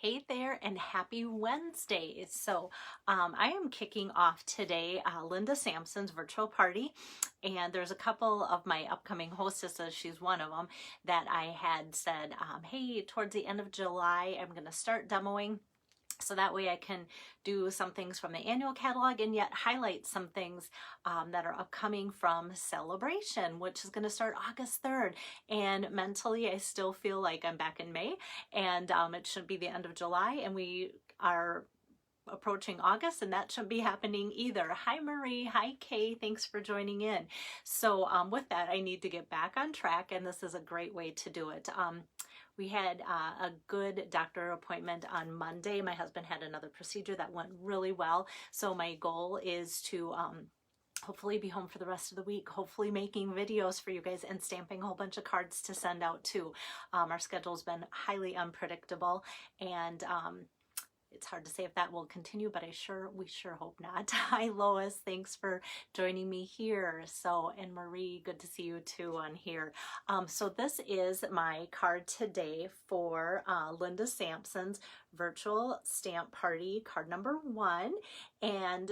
Hey there and happy Wednesday. I am kicking off today Linda Sampson's virtual party, and there's a couple of my upcoming hostesses, she's one of them, that I had said, hey, towards the end of July, I'm going to start demoing. So that way I can do some things from the annual catalog and yet highlight some things that are upcoming from Celebration, which is going to start August 3rd. And mentally, I still feel like I'm back in May, and it should be the end of July, and we are approaching August, and that shouldn't be happening either. Hi Marie, hi Kay, thanks for joining in. With that, I need to get back on track, and this is a great way to do it. We had a good doctor appointment on Monday. My husband had another procedure that went really well. So my goal is to hopefully be home for the rest of the week, hopefully making videos for you guys and stamping a whole bunch of cards to send out too. Our schedule's been highly unpredictable, and it's hard to say if that will continue, but we sure hope not. Hi Lois, thanks for joining me here. And Marie, good to see you too on here. So this is my card today for Linda Sampson's virtual stamp party, card number 1. And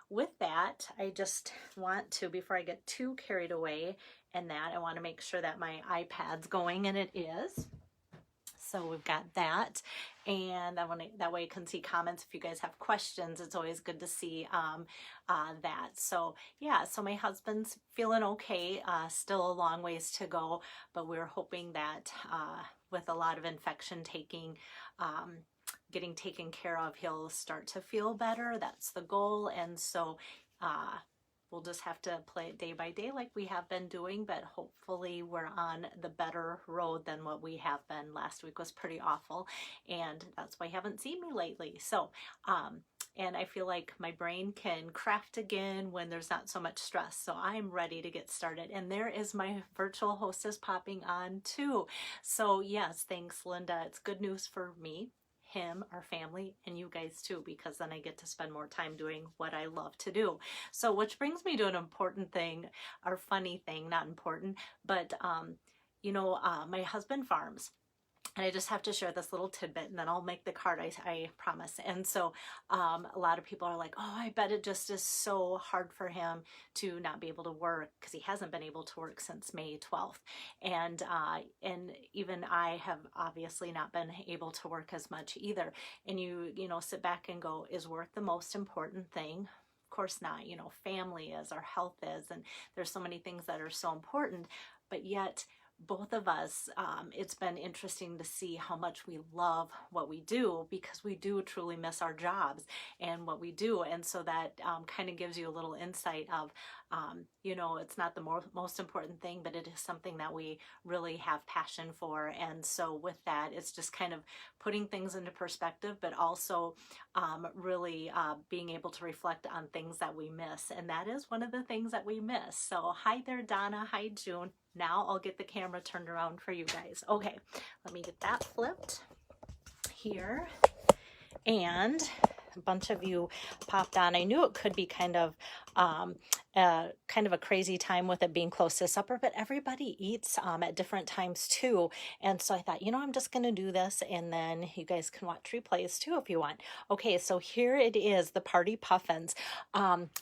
with that, I just want to, before I get too carried away I want to make sure that my iPad's going, and it is. So we've got that, and that way you can see comments if you guys have questions. It's always good to see that. So my husband's feeling okay, still a long ways to go, but we're hoping that with a lot of infection getting taken care of, he'll start to feel better. That's the goal, and we'll just have to play it day by day like we have been doing, but hopefully we're on the better road than what we have been. Last week was pretty awful, and that's why you haven't seen me lately. And I feel like my brain can craft again when there's not so much stress. So I'm ready to get started. And there is my virtual hostess popping on too. So yes, thanks Linda. It's good news for me, him, our family, and you guys too, because then I get to spend more time doing what I love to do. So which brings me to an important thing, or funny thing, not important, but my husband farms. And I just have to share this little tidbit, and then I'll make the card, I promise. And so a lot of people are like, oh, I bet it just is so hard for him to not be able to work, because he hasn't been able to work since May 12th. And even I have obviously not been able to work as much either. And you sit back and go, is work the most important thing? Of course not. Family is, our health is, and there's so many things that are so important, but yet both of us, it's been interesting to see how much we love what we do, because we do truly miss our jobs and what we do. And so that kind of gives you a little insight of, it's not the most important thing, but it is something that we really have passion for. And so with that, it's just kind of putting things into perspective, but also really being able to reflect on things that we miss. And that is one of the things that we miss. So hi there, Donna. Hi, June. Now I'll get the camera turned around for you guys. Okay, let me get that flipped here. And a bunch of you popped on. I knew it could be kind of a crazy time with it being close to supper, but everybody eats at different times too. And so I thought, I'm just going to do this, and then you guys can watch replays too if you want. Okay, so here it is, the Party Puffins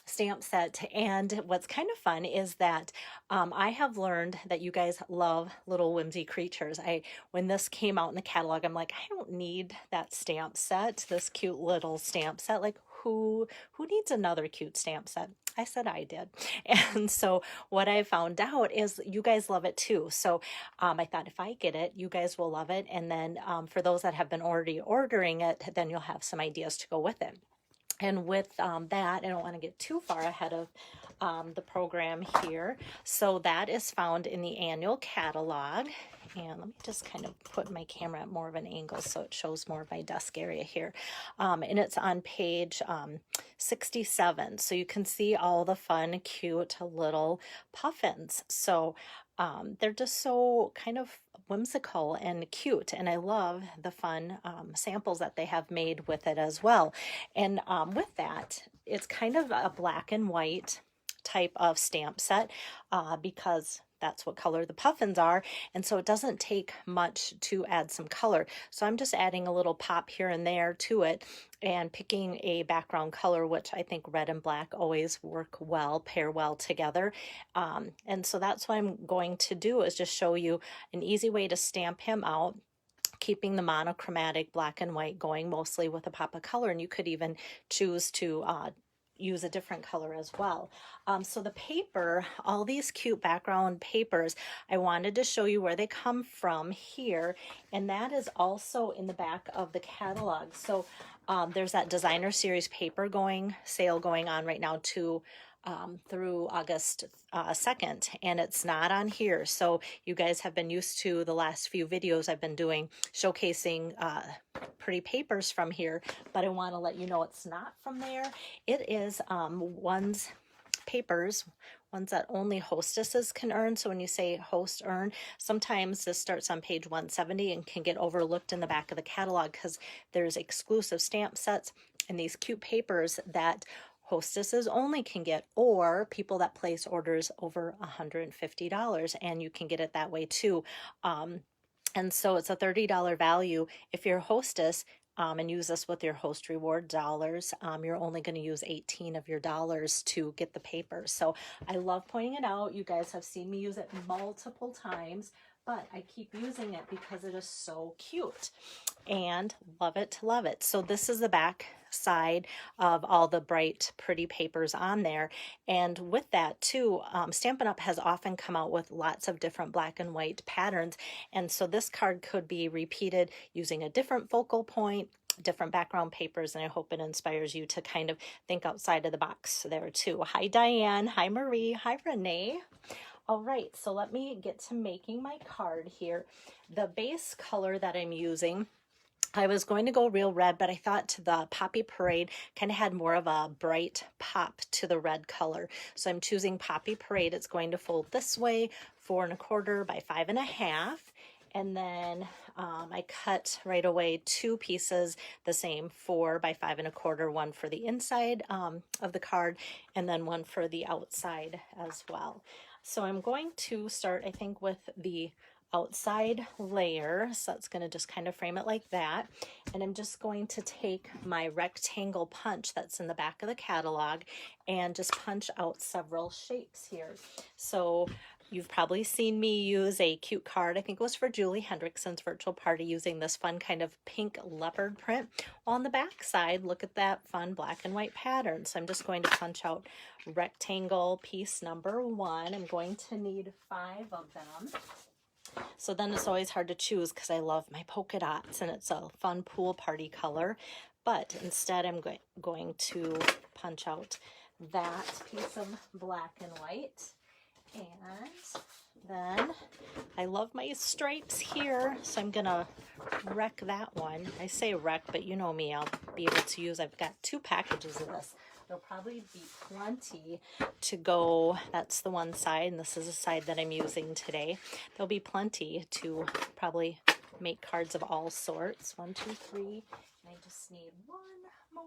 stamp set. And what's kind of fun is that I have learned that you guys love little whimsy creatures. When this came out in the catalog, I'm like, I don't need that stamp set, this cute little stamp set. Like, who needs another cute stamp set? I said I did. And so what I found out is you guys love it too. So I thought if I get it, you guys will love it. And then for those that have been already ordering it, then you'll have some ideas to go with it. And with that, I don't want to get too far ahead of the program here. So that is found in the annual catalog. And let me just kind of put my camera at more of an angle so it shows more of my desk area here. And it's on page 67. So you can see all the fun, cute little puffins. So they're just so kind of whimsical and cute, and I love the fun samples that they have made with it as well. And with that, it's kind of a black and white type of stamp set because that's what color the puffins are. And so it doesn't take much to add some color. So I'm just adding a little pop here and there to it and picking a background color, which I think red and black always work well, pair well together. And so that's what I'm going to do, is just show you an easy way to stamp him out, keeping the monochromatic black and white going mostly with a pop of color. And you could even choose to use a different color as well. So the paper, all these cute background papers, I wanted to show you where they come from here, and that is also in the back of the catalog. So there's that designer series paper sale going on right now too, through August 2nd, and it's not on here. So you guys have been used to the last few videos I've been doing showcasing pretty papers from here, but I want to let you know it's not from there. It is papers, ones that only hostesses can earn. So when you say host earn, sometimes this starts on page 170 and can get overlooked in the back of the catalog because there's exclusive stamp sets and these cute papers that hostesses only can get, or people that place orders over $150, and you can get it that way too. And so it's a $30 value. If you're a hostess and use this with your host reward dollars, you're only going to use 18 of your dollars to get the paper. So I love pointing it out. You guys have seen me use it multiple times, but I keep using it because it is so cute and love it to love it. So this is the back side of all the bright, pretty papers on there. And with that too, Stampin' Up! Has often come out with lots of different black and white patterns. And so this card could be repeated using a different focal point, different background papers, and I hope it inspires you to kind of think outside of the box there too. Hi, Diane. Hi, Marie. Hi, Renee. All right, so let me get to making my card here. The base color that I'm using, I was going to go real red, but I thought the Poppy Parade kind of had more of a bright pop to the red color. So I'm choosing Poppy Parade. It's going to fold this way, 4 1/4 by 5 1/2. And then I cut right away 2 pieces, the same 4 by 5 1/4, one for the inside of the card, and then one for the outside as well. So I'm going to start, I think, with the outside layer. So that's going to just kind of frame it like that. And I'm just going to take my rectangle punch that's in the back of the catalog and just punch out several shapes here. So you've probably seen me use a cute card, I think it was for Julie Hendrickson's virtual party, using this fun kind of pink leopard print. Well, on the back side, look at that fun black and white pattern. So I'm just going to punch out rectangle piece number 1. I'm going to need 5 of them. So then it's always hard to choose because I love my polka dots and it's a fun pool party color. But instead I'm going to punch out that piece of black and white. And then I love my stripes here, so I'm gonna wreck that one. I say wreck, but you know me, I'll be able to use, I've got 2 packages of this. There'll probably be plenty to go. That's the one side, and this is the side that I'm using today. There'll be plenty to probably make cards of all sorts. 1, 2, 3, and I just need 1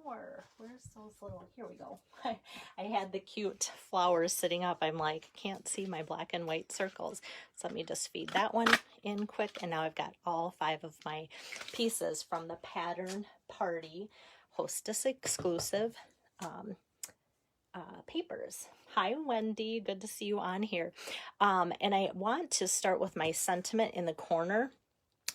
more. Where's those little, here we go. I had the cute flowers sitting up. I'm like, can't see my black and white circles. So let me just feed that one in quick. And now I've got all 5 of my pieces from the Pattern Party Hostess Exclusive papers. Hi, Wendy. Good to see you on here. And I want to start with my sentiment in the corner.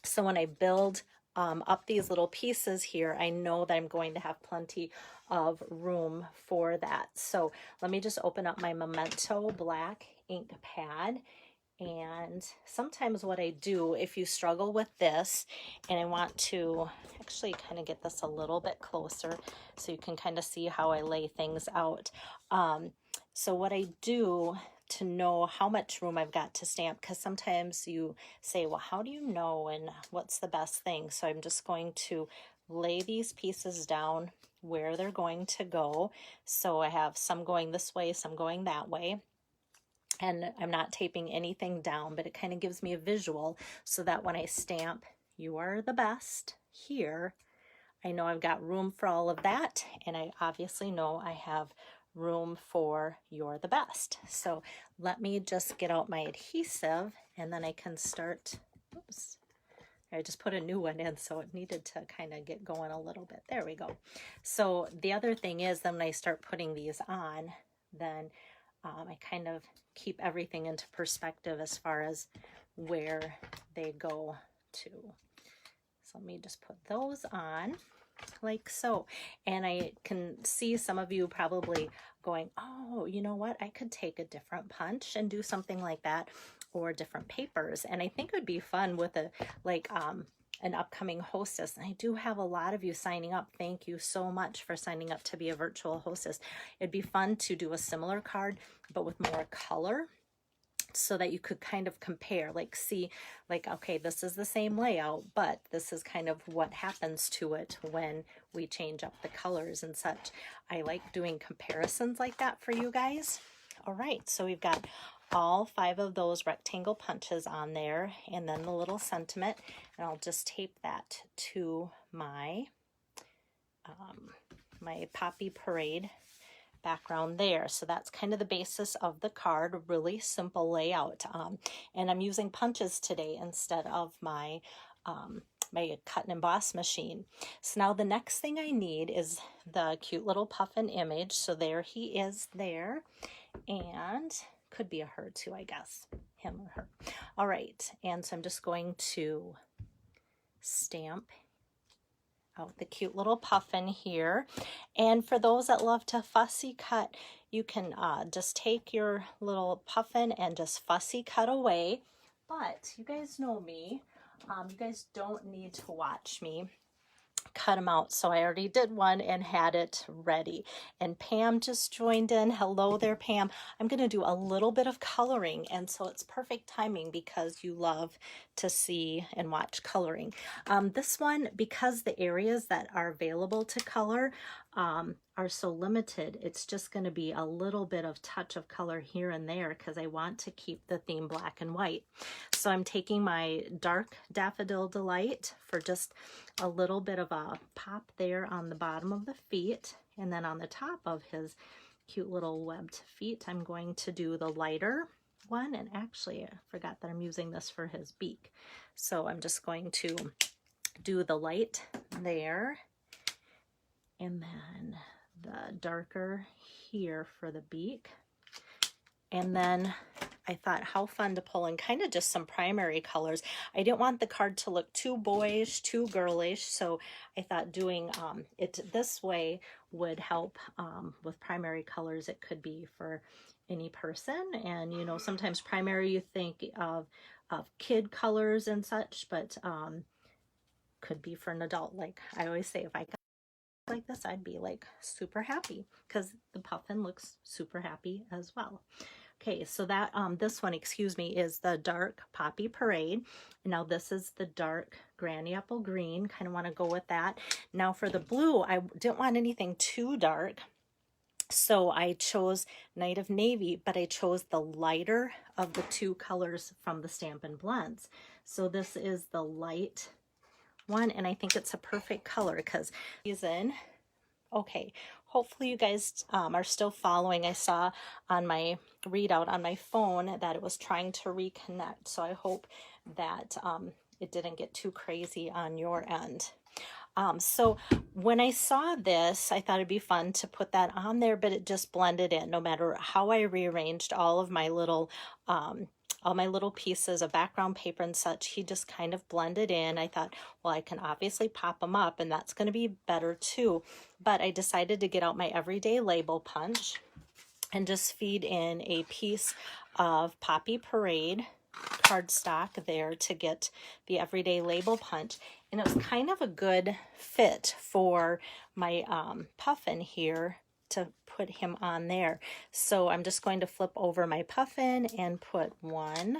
So when I build up these little pieces here, I know that I'm going to have plenty of room for that. So let me just open up my Memento black ink pad. And sometimes what I do, if you struggle with this, and I want to actually kind of get this a little bit closer so you can kind of see how I lay things out. So what I do to know how much room I've got to stamp, because sometimes you say, well, how do you know and what's the best thing? So I'm just going to lay these pieces down where they're going to go. So I have some going this way, some going that way. And I'm not taping anything down, but it kind of gives me a visual so that when I stamp, you are the best here, I know I've got room for all of that. And I obviously know I have room for your the best. So let me just get out my adhesive and then I can start. Oops. I just put a new one in, so it needed to kind of get going a little bit. There we go. So the other thing is, then when I start putting these on, then I kind of keep everything into perspective as far as where they go to. So let me just put those on like so. And I can see some of you probably going, oh, you know what? I could take a different punch and do something like that, or different papers. And I think it would be fun with a an upcoming hostess. And I do have a lot of you signing up. Thank you so much for signing up to be a virtual hostess. It'd be fun to do a similar card, but with more color, so that you could kind of compare, like see, like, okay, this is the same layout, but this is kind of what happens to it when we change up the colors and such. I like doing comparisons like that for you guys. All right, so we've got all 5 of those rectangle punches on there, and then the little sentiment, and I'll just tape that to my my Poppy Parade background there. So that's kind of the basis of the card. Really simple layout, and I'm using punches today instead of my my cut and emboss machine. So now the next thing I need is the cute little puffin image. So there he is there, and could be a her too, I guess, him or her. All right, and so I'm just going to stamp out the cute little puffin here. And for those that love to fussy cut, you can just take your little puffin and just fussy cut away. But you guys know me. You guys don't need to watch me cut them out. So I already did one and had it ready. And Pam just joined in. Hello there, Pam. I'm going to do a little bit of coloring, and so it's perfect timing because you love to see and watch coloring. This one, because the areas that are available to color are so limited, it's just going to be a little bit of touch of color here and there because I want to keep the theme black and white. So I'm taking my dark Daffodil Delight for just a little bit of a pop there on the bottom of the feet, and then on the top of his cute little webbed feet I'm going to do the lighter one. And actually I forgot that I'm using this for his beak, so I'm just going to do the light there and then the darker here for the beak. And then I thought, how fun to pull in kind of just some primary colors. I didn't want the card to look too boyish, too girlish, so I thought doing it this way would help with primary colors. It could be for any person, and you know, sometimes primary you think of kid colors and such, but could be for an adult. Like I always say, if I got like this, I'd be like super happy because the puffin looks super happy as well. Okay, so that this one, excuse me, is the dark Poppy Parade. Now this is the dark Granny Apple Green. Kind of want to go with that. Now for the blue, I didn't want anything too dark, so I chose Night of Navy, but I chose the lighter of the 2 colors from the Stampin' Blends. So this is the light one, and I think it's a perfect color because he's in. Okay, hopefully you guys are still following. I saw on my readout on my phone that it was trying to reconnect, so I hope that it didn't get too crazy on your end. So when I saw this, I thought it'd be fun to put that on there, but it just blended in. No matter how I rearranged all of my little pieces of background paper and such, he just kind of blended in. I thought, well, I can obviously pop them up and that's going to be better too. But I decided to get out my everyday label punch and just feed in a piece of Poppy Parade cardstock there to get the everyday label punch. And it was kind of a good fit for my puffin here to put him on there. So I'm just going to flip over my puffin and put 1,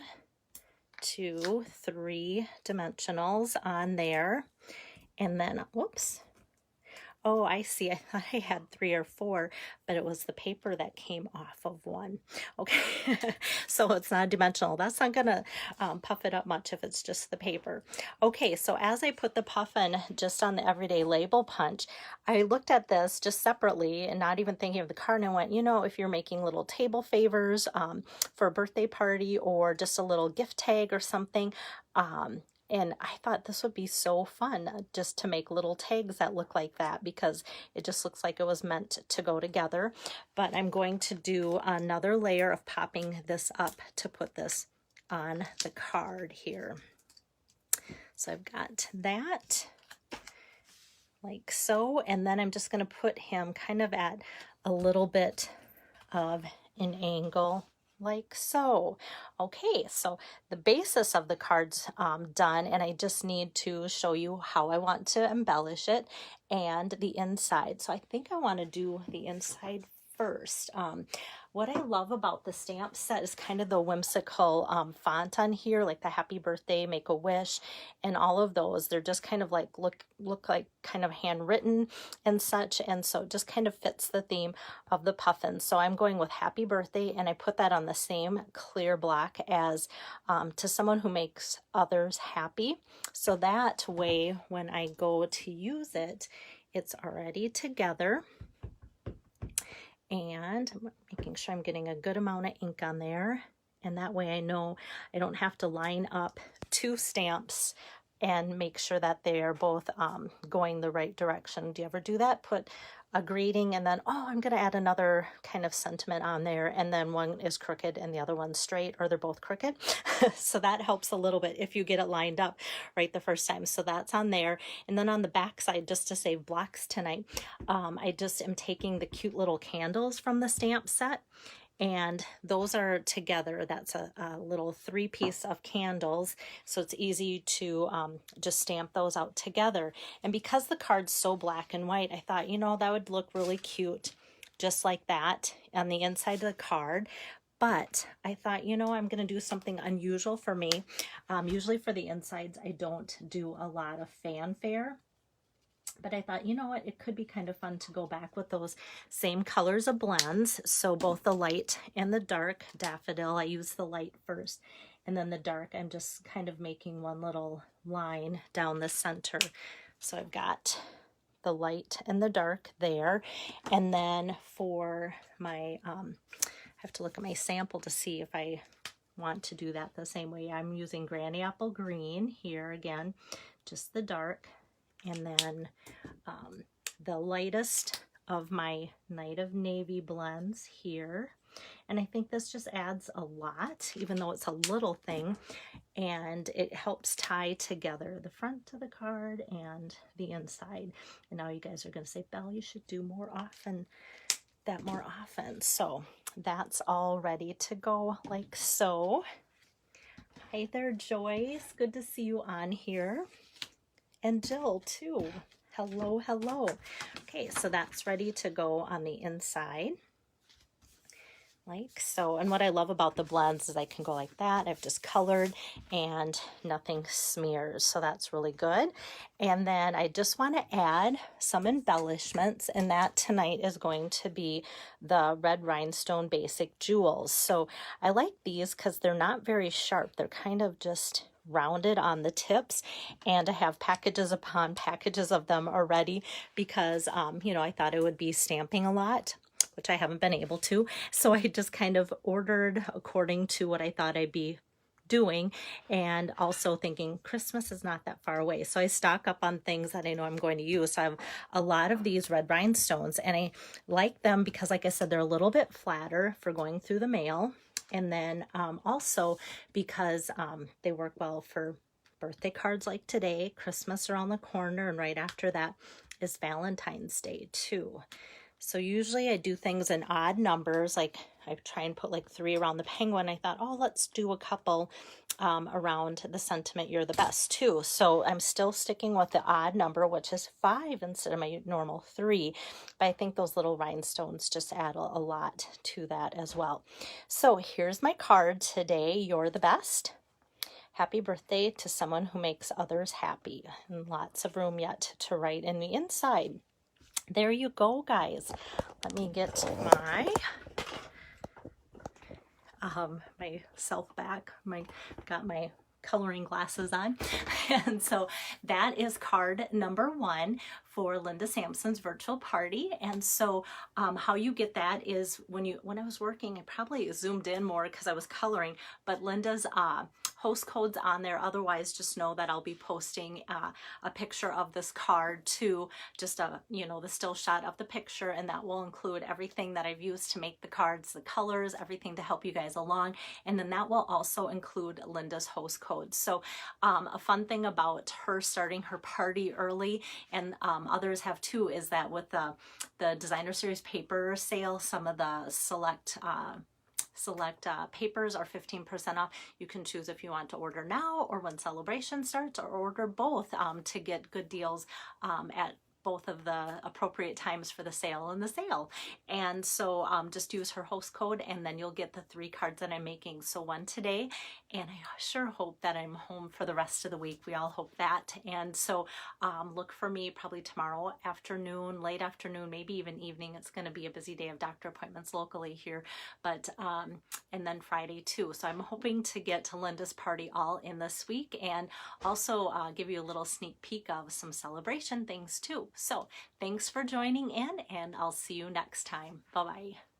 2, 3 dimensionals on there. And then, whoops. Oh, I see. I thought I had 3 or 4, but it was the paper that came off of one. Okay, so it's not dimensional. That's not gonna puff it up much if it's just the paper. Okay, so as I put the puffin just on the everyday label punch, I looked at this just separately and not even thinking of the card, and I went, you know, if you're making little table favors for a birthday party or just a little gift tag or something, and I thought this would be so fun just to make little tags that look like that, because it just looks like it was meant to go together. But I'm going to do another layer of popping this up to put this on the card here. So I've got that like so, and then I'm just going to put him kind of at a little bit of an angle like so. Okay, so the basis of the card's done, and I just need to show you how I want to embellish it and the inside. So I think I want to do the inside first. What I love about the stamp set is kind of the whimsical font on here, like the happy birthday, make a wish, and all of those. They're just kind of like look like kind of handwritten and such, and so it just kind of fits the theme of the puffins. So I'm going with happy birthday, and I put that on the same clear block as to someone who makes others happy. So that way when I go to use it, it's already together. And I'm making sure I'm getting a good amount of ink on there, and that way I know I don't have to line up 2 stamps and make sure that they are both going the right direction. Do you ever do that? Put a greeting and then, oh, I'm going to add another kind of sentiment on there, and then one is crooked and the other one's straight, or they're both crooked. So that helps a little bit if you get it lined up right the first time. So that's on there. And then on the back side, just to save blocks tonight, I just am taking the cute little candles from the stamp set, and those are together. That's a little 3-piece of candles, so it's easy to just stamp those out together. And because the card's so black and white, I thought, you know, that would look really cute just like that on the inside of the card. But I thought, you know, I'm going to do something unusual for me. Usually for the insides, I don't do a lot of fanfare. But I thought, you know what, it could be kind of fun to go back with those same colors of blends. So both the light and the dark daffodil, I use the light first, and then the dark, I'm just kind of making one little line down the center. So I've got the light and the dark there. And then for my, I have to look at my sample to see if I want to do that the same way. I'm using Granny Apple Green here again, just the dark. And then the lightest of my Night of Navy blends here. And I think this just adds a lot, even though it's a little thing. And it helps tie together the front of the card and the inside. And now you guys are going to say, Belle, you should do more often. So that's all ready to go like so. Hi there, Joyce. Good to see you on here. And Jill too. Hello, hello. Okay, so that's ready to go on the inside. Like so. And what I love about the blends is I can go like that. I've just colored and nothing smears. So that's really good. And then I just want to add some embellishments, and that tonight is going to be the red rhinestone basic jewels. So I like these because they're not very sharp. They're kind of just rounded on the tips, and I have packages upon packages of them already because you know, I thought it would be stamping a lot, which I haven't been able to, so I just kind of ordered according to what I thought I'd be doing, and also thinking Christmas is not that far away, so I stock up on things that I know I'm going to use. So I have a lot of these red rhinestones, and I like them because, like I said, they're a little bit flatter for going through the mail. And then also because they work well for birthday cards like today, Christmas around the corner, and right after that is Valentine's Day too. So usually I do things in odd numbers, like I try and put like 3 around the penguin. I thought, oh, let's do a couple around the sentiment, you're the best too. So I'm still sticking with the odd number, which is 5 instead of my normal 3. But I think those little rhinestones just add a lot to that as well. So here's my card today. You're the best. Happy birthday to someone who makes others happy. And lots of room yet to write in the inside. there you go, guys. Let me get myself back. Got my coloring glasses on. And so that is card number 1 for Linda Sampson's virtual party. And so how you get that is when I was working, I probably zoomed in more because I was coloring, but Linda's host code's on there. Otherwise, just know that I'll be posting a picture of this card to just the still shot of the picture, and that will include everything that I've used to make the cards, the colors, everything to help you guys along. And then that will also include Linda's host code. So a fun thing about her starting her party early, and others have too, is that with the Designer Series paper sale, some of the select papers are 15% off. You can choose if you want to order now or when celebration starts, or order both to get good deals at both of the appropriate times for the sale and the sale. And so just use her host code, and then you'll get the 3 cards that I'm making. So 1 today, and I sure hope that I'm home for the rest of the week. We all hope that. And so look for me probably tomorrow afternoon, late afternoon, maybe even evening. It's going to be a busy day of doctor appointments locally here, but and then Friday too. So I'm hoping to get to Linda's party all in this week, and also give you a little sneak peek of some celebration things too. So thanks for joining in, and I'll see you next time. Bye-bye.